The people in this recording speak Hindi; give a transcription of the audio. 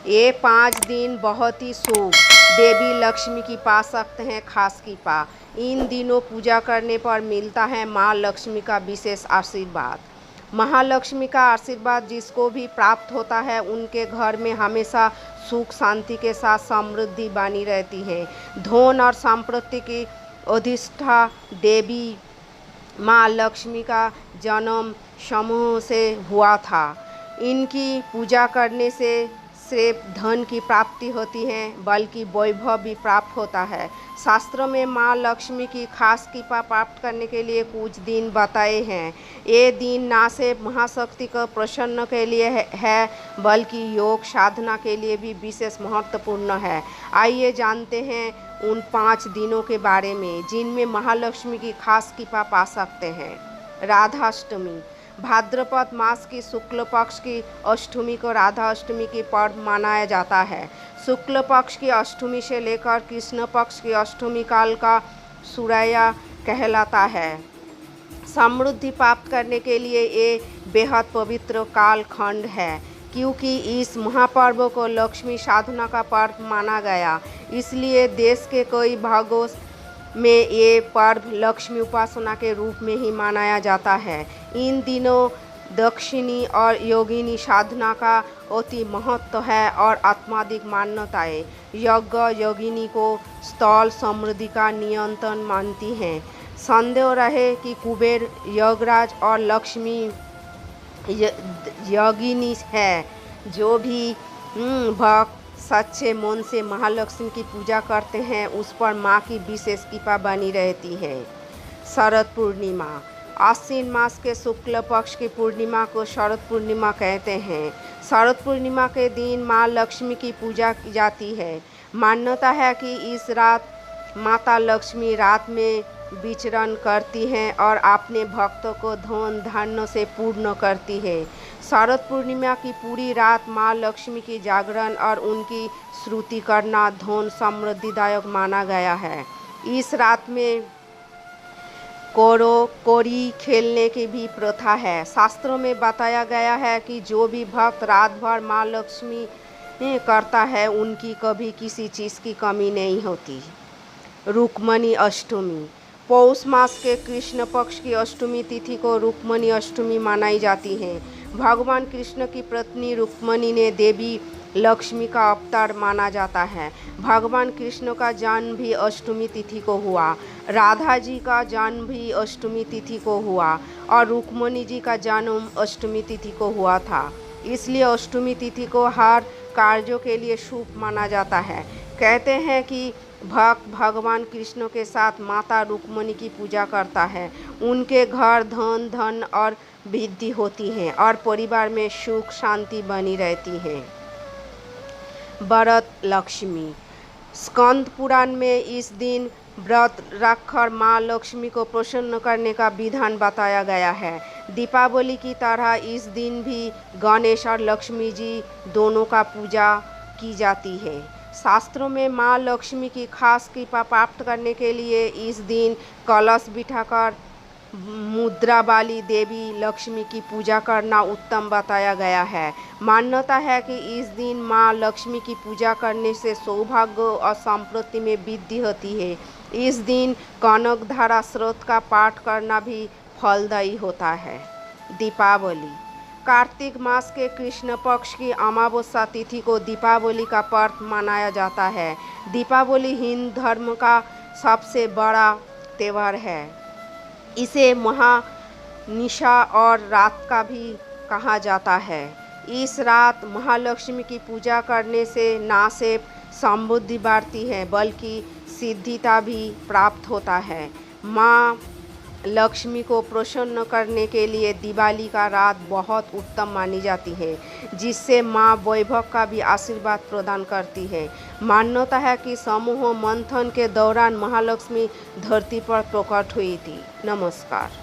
ये 5 दिन बहुत ही शुभ देवी लक्ष्मी की पा सकते हैं खास कृपा। इन दिनों पूजा करने पर मिलता है माँ लक्ष्मी का विशेष आशीर्वाद। महालक्ष्मी का आशीर्वाद जिसको भी प्राप्त होता है उनके घर में हमेशा सुख शांति के साथ समृद्धि बनी रहती है। धन और संपत्ति की अधिष्ठा देवी माँ लक्ष्मी का जन्म समूह से हुआ था। इनकी पूजा करने से सिर्फ धन की प्राप्ति होती है बल्कि वैभव भी प्राप्त होता है। शास्त्रों में माँ लक्ष्मी की खास कृपा प्राप्त करने के लिए कुछ दिन बताए हैं। ये दिन ना सिर्फ महाशक्ति को प्रसन्न के लिए है बल्कि योग साधना के लिए भी विशेष महत्वपूर्ण है। आइए जानते हैं उन 5 दिनों के बारे में जिनमें महालक्ष्मी की खास कृपा पा सकते हैं। राधाष्टमी भाद्रपद मास की शुक्ल पक्ष की अष्टमी को राधा अष्टमी की पर्व मनाया जाता है। शुक्ल पक्ष की अष्टमी से लेकर कृष्ण पक्ष की अष्टमी काल का सुरैया कहलाता है। समृद्धि प्राप्त करने के लिए ये बेहद पवित्र काल खंड है क्योंकि इस महापर्व को लक्ष्मी साधना का पर्व माना गया। इसलिए देश के कई भागों में ये पर्व लक्ष्मी उपासना के रूप में ही मनाया जाता है। इन दिनों दक्षिणी और योगिनी साधना का अति महत्व है और आत्माधिक मान्यताएं यज्ञ योगिनी को स्थल समृद्धि का नियंत्रण मानती हैं। संदेह रहे कि कुबेर यज्ञराज और लक्ष्मी योगिनी है। जो भी भक्त सच्चे मन से महालक्ष्मी की पूजा करते हैं उस पर माँ की विशेष कृपा बनी रहती है। शरद पूर्णिमा आश्विन मास के शुक्ल पक्ष की पूर्णिमा को शरद पूर्णिमा कहते हैं। शरद पूर्णिमा के दिन माँ लक्ष्मी की पूजा की जाती है। मान्यता है कि इस रात माता लक्ष्मी रात में विचरण करती हैं और अपने भक्तों को धन धान्य से पूर्ण करती है। शरद पूर्णिमा की पूरी रात माँ लक्ष्मी की जागरण और उनकी स्तुति करना धन समृद्धिदायक माना गया है। इस रात में कोरी खेलने की भी प्रथा है। शास्त्रों में बताया गया है कि जो भी भक्त रात भर माँ लक्ष्मी करता है उनकी कभी किसी चीज़ की कमी नहीं होती। रुक्मणी अष्टमी पौष मास के कृष्ण पक्ष की अष्टमी तिथि को रुक्मणी अष्टमी मनाई जाती है। भगवान कृष्ण की पत्नी रुक्मणी ने देवी लक्ष्मी का अवतार माना जाता है। भगवान कृष्ण का जन्म भी अष्टमी तिथि को हुआ। राधा जी का जन्म भी अष्टमी तिथि को हुआ और रुक्मणी जी का जन्म अष्टमी तिथि को हुआ था। इसलिए अष्टमी तिथि को हर कार्यों के लिए शुभ माना जाता है। कहते हैं कि भक्त भगवान कृष्ण के साथ माता रुक्मणी की पूजा करता है उनके घर धन और वृद्धि होती है और परिवार में सुख शांति बनी रहती है। व्रत लक्ष्मी स्कंद पुराण में इस दिन व्रत रखकर माँ लक्ष्मी को प्रसन्न करने का विधान बताया गया है। दीपावली की तरह इस दिन भी गणेश और लक्ष्मी जी दोनों का पूजा की जाती है। शास्त्रों में माँ लक्ष्मी की खास कृपा प्राप्त करने के लिए इस दिन कलश बिठाकर मुद्रा वाली देवी लक्ष्मी की पूजा करना उत्तम बताया गया है। मान्यता है कि इस दिन माँ लक्ष्मी की पूजा करने से सौभाग्य और संपत्ति में वृद्धि होती है। इस दिन कनक धारा स्रोत का पाठ करना भी फलदायी होता है। दीपावली कार्तिक मास के कृष्ण पक्ष की अमावस्या तिथि को दीपावली का पर्व मनाया जाता है। दीपावली हिंदू धर्म का सबसे बड़ा त्यौहार है। इसे महानिशा और रात का भी कहा जाता है। इस रात महालक्ष्मी की पूजा करने से न सिर्फ समृद्धि बढ़ती है बल्कि सिद्धिता भी प्राप्त होता है। माँ लक्ष्मी को प्रसन्न करने के लिए दिवाली का रात बहुत उत्तम मानी जाती है जिससे माँ वैभव का भी आशीर्वाद प्रदान करती है। मान्यता है कि समूह मंथन के दौरान महालक्ष्मी धरती पर प्रकट हुई थी। नमस्कार।